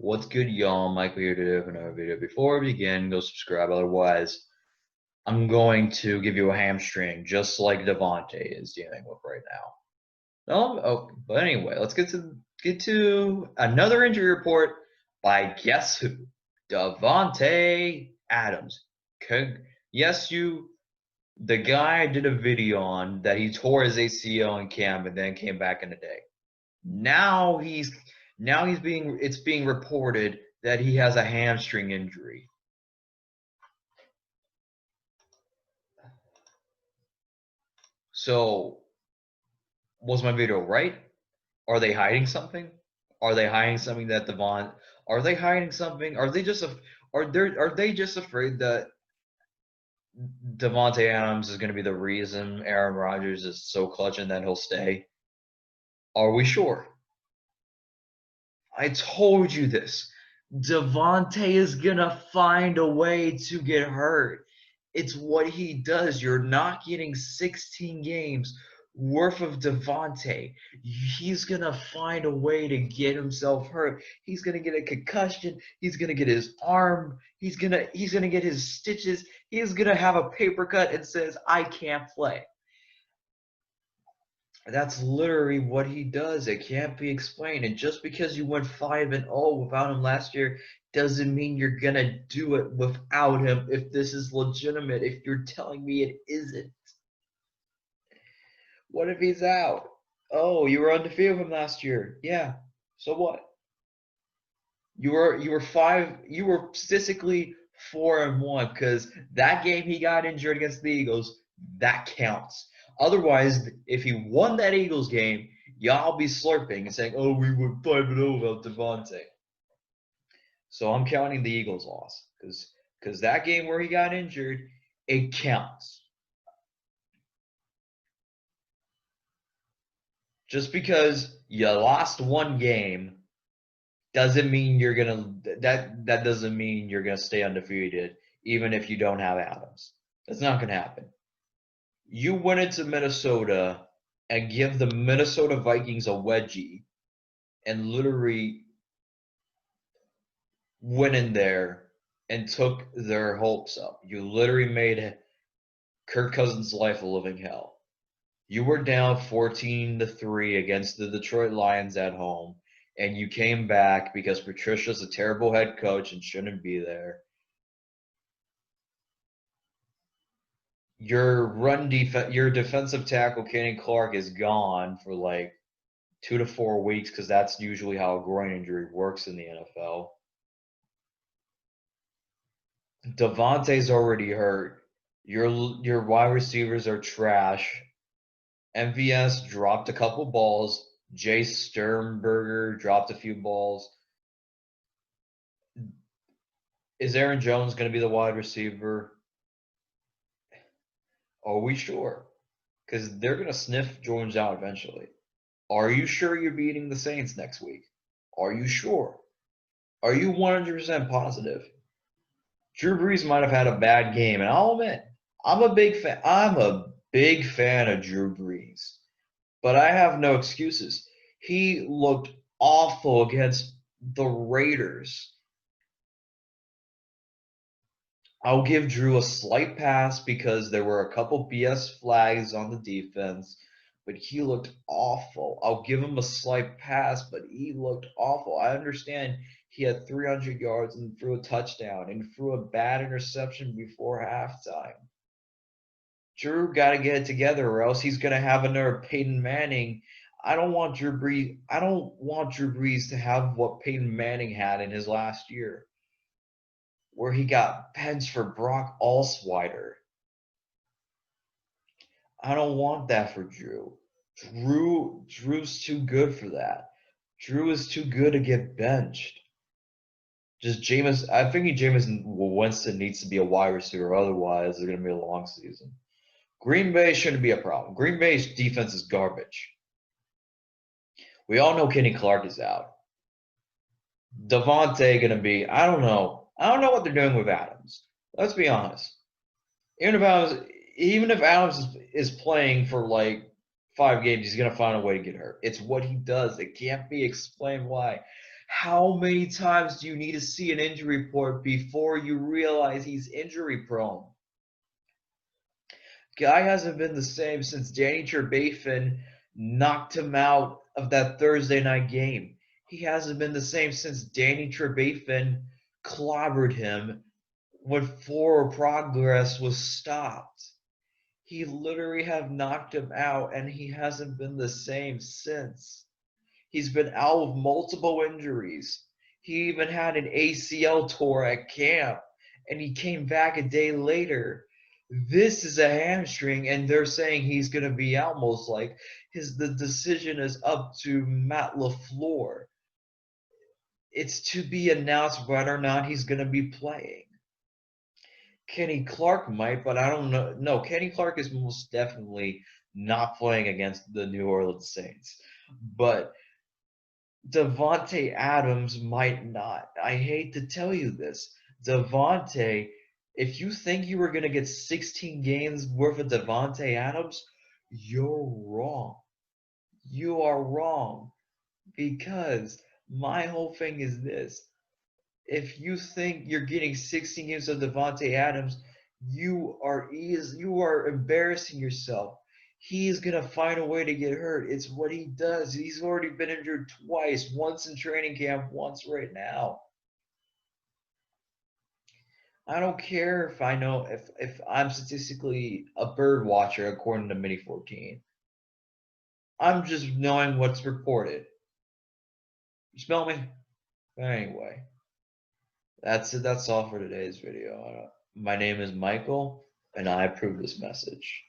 What's good, y'all? Michael here today with another video. Before we begin, go subscribe. Otherwise, I'm going to give you a hamstring, just like Davante is dealing with right now. But anyway, let's get to another injury report by guess who? Davante Adams. Yes, the guy I did a video on that he tore his ACL in camp and then came back in a day. Now it's being reported that he has a hamstring injury. So was my video right? Are they hiding something? Are they hiding something that Devon? Are they hiding something? Are they just afraid that Davante Adams is going to be the reason Aaron Rodgers is so clutch and that he'll stay? Are we sure? I told you this. Davante is gonna find a way to get hurt. It's what he does. You're not getting 16 games worth of Davante. He's gonna find a way to get himself hurt. He's gonna get a concussion. He's gonna get his arm. He's gonna get his stitches. He's gonna have a paper cut and says, "I can't play." That's literally what he does. It can't be explained. And just because you went 5-0 without him last year doesn't mean you're gonna do it without him if this is legitimate. If you're telling me it isn't. What if he's out? Oh, you were undefeated with him last year. Yeah. So what? You were statistically 4-1 because that game he got injured against the Eagles, that counts. Otherwise, if he won that Eagles game, y'all be slurping and saying, "Oh, we were 5-0 without Davante." So I'm counting the Eagles loss because that game where he got injured, it counts. Just because you lost one game doesn't mean that doesn't mean you're gonna stay undefeated even if you don't have Adams. That's not gonna happen. You went into Minnesota and give the Minnesota Vikings a wedgie and literally went in there and took their hopes up. You literally made Kirk Cousins' life a living hell. You were down 14-3 against the Detroit Lions at home, and you came back because Patricia's a terrible head coach and shouldn't be there. Your defensive tackle Kenny Clark is gone for like 2 to 4 weeks because that's usually how a groin injury works in the NFL. Davante's already hurt. Your wide receivers are trash. MVS dropped a couple balls. Jay Sternberger dropped a few balls. Is Aaron Jones going to be the wide receiver? Are we sure? Because they're going to sniff Jones out eventually. Are you sure you're beating the Saints next week? Are you sure? Are you 100% positive? Drew Brees might have had a bad game, and I'll admit, I'm a big fan. I'm a big fan of Drew Brees, but I have no excuses. He looked awful against the Raiders. I'll give Drew a slight pass because there were a couple BS flags on the defense, but he looked awful. I'll give him a slight pass, but he looked awful. I understand he had 300 yards and threw a touchdown and threw a bad interception before halftime. Drew got to get it together, or else he's going to have another Peyton Manning. I don't want Drew Brees to have what Peyton Manning had in his last year, where he got benched for Brock Osweiler. I don't want that for Drew. Drew's too good for that. Drew is too good to get benched. I think Jameis Winston needs to be a wide receiver. Otherwise, it's going to be a long season. Green Bay shouldn't be a problem. Green Bay's defense is garbage. We all know Kenny Clark is out. Davante going to be, I don't know. I don't know what they're doing with Adams. Let's be honest. Even if Adams is playing for like 5 games, he's going to find a way to get hurt. It's what he does. It can't be explained why. How many times do you need to see an injury report before you realize he's injury prone? Guy hasn't been the same since Danny Trevathan knocked him out of that Thursday night game. He hasn't been the same since Danny Trevathan clobbered him when forward progress was stopped. He literally have knocked him out, and he hasn't been the same since. He's been out with multiple injuries. He even had an ACL tour at camp, and he came back a day later. This is a hamstring, and they're saying he's going to be out most like. The decision is up to Matt LaFleur. It's to be announced whether or not he's going to be playing. Kenny Clark might, but I don't know. No, Kenny Clark is most definitely not playing against the New Orleans Saints. But Davante Adams might not. I hate to tell you this. Davante, if you think you were going to get 16 games worth of Davante Adams, you're wrong. You are wrong. Because my whole thing is this. If you think you're getting 16 games of Davante Adams, you are embarrassing yourself. He is gonna find a way to get hurt. It's what he does. He's already been injured twice, once in training camp, once right now. I don't care if I know if I'm statistically a bird watcher according to Mini 14. I'm just knowing what's reported. You smell me? Anyway. That's it. That's all for today's video. My name is Michael, and I approve this message.